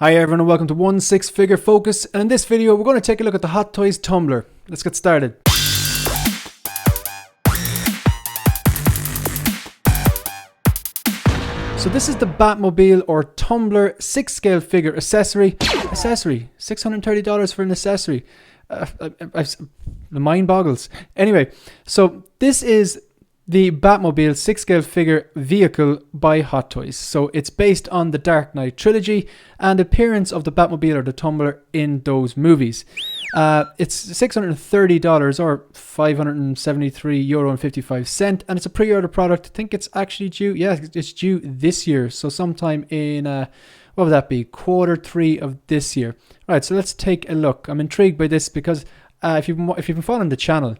Hi everyone and welcome to One Six Figure Focus, and in this video we're going to take a look at the Hot Toys Tumbler. Let's get started. So this is the Batmobile or Tumbler 6 scale figure accessory. $630 for an accessory. The mind boggles. Anyway, so this is the Batmobile 6 scale figure vehicle by Hot Toys. So it's based on the Dark Knight Trilogy and appearance of the Batmobile or the Tumbler in those movies. It's $630 or €573.55, and it's a pre-order product. I think it's actually due, it's due this year. So sometime in, what would that be? Q3 of this year. Right, so let's take a look. I'm intrigued by this because if you've been following the channel,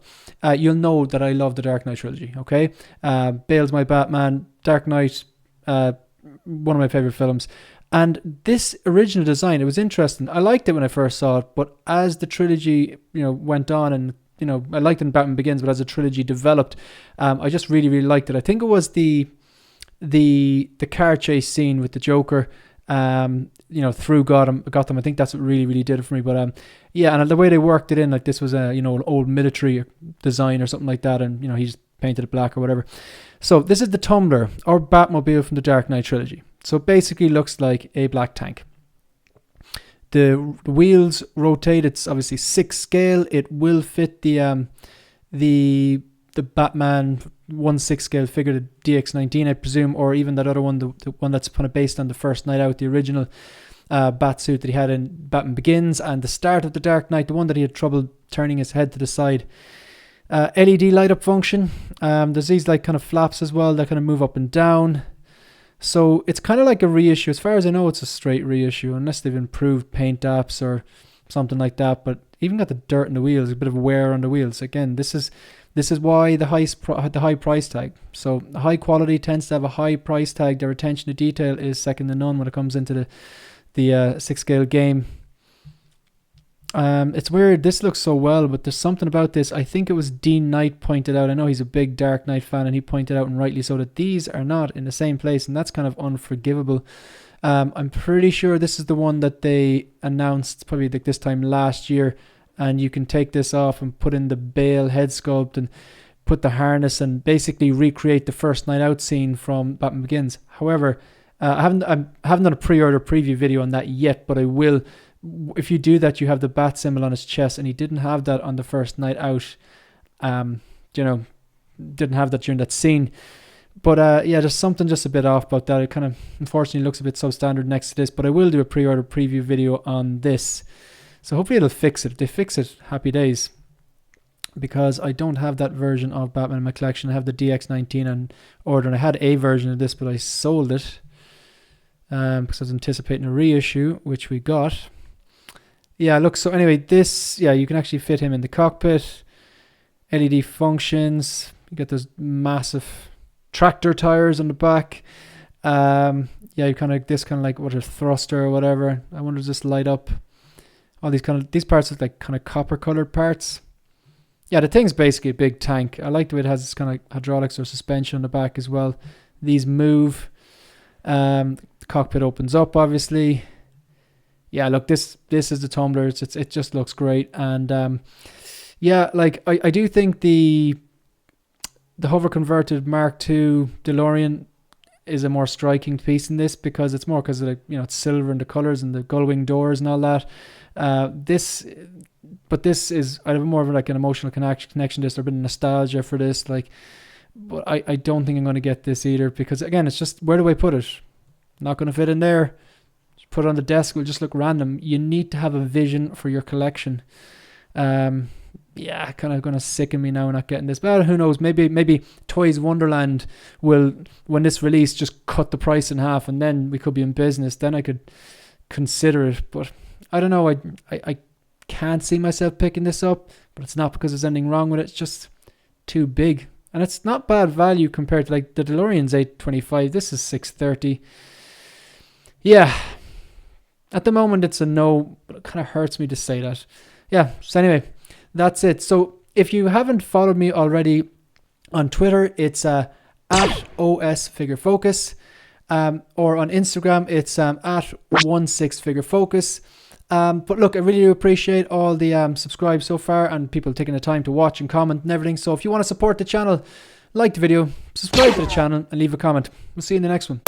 you'll know that I love the Dark Knight Trilogy, okay? Bale's my Batman, Dark Knight, one of my favorite films. And this original design, it was interesting. I liked it when I first saw it, but as the trilogy, went on, and I liked it in Batman Begins, but as the trilogy developed, I just really, really liked it. I think it was the car chase scene with the Joker, through Gotham. I think that's what really, really did it for me. But and the way they worked it in, like this was a an old military design or something like that, and he just painted it black or whatever. So this is the Tumbler or Batmobile from the Dark Knight Trilogy. So it basically looks like a black tank. The wheels rotate. It's obviously 6 scale. It will fit the Batman 1/6 scale figure, the DX19, I presume, or even that other one, the one that's kind of based on the first Night Out, the original bat suit that he had in Batman Begins, and the start of the Dark Knight, the one that he had trouble turning his head to the side. LED light up function. There's these like kind of flaps as well that kind of move up and down. So it's kind of like a reissue. As far as I know, it's a straight reissue, unless they've improved paint apps or something like that. But even got the dirt in the wheels, a bit of wear on the wheels. Again, this is why the high price tag. So high quality tends to have a high price tag. Their attention to detail is second to none when it comes into the 6 scale game. It's weird. This looks so well, but there's something about this. I think it was Dean Knight pointed out. I know he's a big Dark Knight fan, and he pointed out, and rightly so, that these are not in the same place, and that's kind of unforgivable. I'm pretty sure this is the one that they announced probably like this time last year, and you can take this off and put in the Bale head sculpt and put the harness and basically recreate the first Night Out scene from Batman Begins. However, I haven't done a pre-order preview video on that yet, but I will. If you do that, you have the bat symbol on his chest, and he didn't have that on the first Night Out. Didn't have that during that scene. But there's something just a bit off about that. It kind of unfortunately looks a bit substandard next to this, but I will do a pre-order preview video on this. So hopefully it'll fix it. If they fix it, happy days. Because I don't have that version of Batman in my collection. I have the DX19 on order, and I had a version of this, but I sold it because I was anticipating a reissue, which we got. Yeah, look, so anyway, this, you can actually fit him in the cockpit. LED functions. You get those massive tractor tires on the back. You kind of, this kind of like, what, a thruster or whatever. I wonder, does this light up? All these parts look like kind of copper colored parts. Yeah, the thing's basically a big tank. I like the way it has this kind of hydraulics or suspension on the back as well. These move. The cockpit opens up, obviously. Yeah, look, this is the Tumbler. It just looks great, and I do think the hover converted Mark II DeLorean is a more striking piece in this, because it's more because of it's silver and the colors and the gull-wing doors and all that. This is, I have more of like an emotional connection to this. There's been nostalgia for this, but I don't think I'm going to get this either, because again, it's just, where do I put it? Not going to fit in there. Just put it on the desk, it'll just look random. You need to have a vision for your collection. Kind of going to sicken me now not getting this, but who knows, maybe Toys Wonderland will, when this release, just cut the price in half, and then we could be in business. Then I could consider it, but I don't know. I can't see myself picking this up, but it's not because there's anything wrong with it. It's just too big, and it's not bad value compared to like the DeLorean's $825. This is $630. Yeah, at the moment it's a no, but it kind of hurts me to say that. Yeah, so anyway, that's it. So if you haven't followed me already on Twitter, it's at OS Figure Focus. or on Instagram, it's at 16figurefocus. But look, I really do appreciate all the subscribes so far and people taking the time to watch and comment and everything. So if you want to support the channel, like the video, subscribe to the channel and leave a comment. We'll see you in the next one.